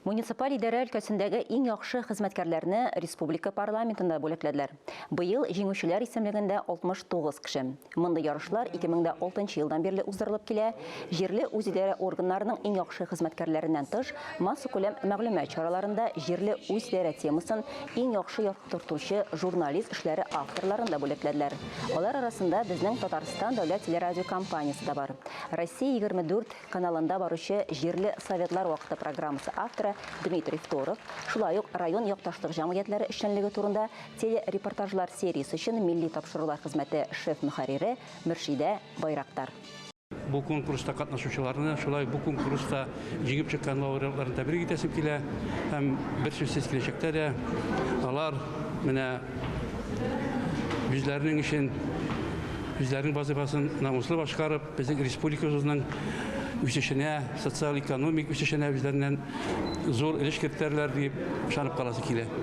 Муниципаль идарә өлкәсендәге иң яхшы хезмәткәрләрне республика парламентында бүләкләделәр. Быел җиңүчеләр исемлегендә 69 кеше. Мондый ярышлар 2006 елдан бирле уздырылып килә. Җирле үзидарә органнарының иң яхшы хезмәткәрләреннән тыш, масса күләм мәгълүмат чараларында җирле үзидарә темасын иң яхшы яктыртучы журналист эшләре авторларында бүләкләделәр. Алар арасында безнең Татарстан дәүләт телерадио компаниясе да бар. Россия 24 каналында баручы җирле советлар вакыты программасы авторы Дмитрий Второв, шулай ук район якташлык җәмгыятьләре эшчәнлеге турында телерепортажлар сериясе өчен милли тапшырулар хезмәте шеф-мөхәррире Мөршидә Байрактар. Бу конкурста катнашучыларны, шулай бу конкурста җиңеп чыккан лауреатларны тәбрик итәсем килә. Һәм бер сүзсез киләчәктә дә алар менә үзләренең өчен үзләренең вазифасын намуслы башкарып, безнең республикабызның үсешенә, социаль-экономик үсешенә үзләреннән зур өлеш кертәрләр дип ышанып каласы килә.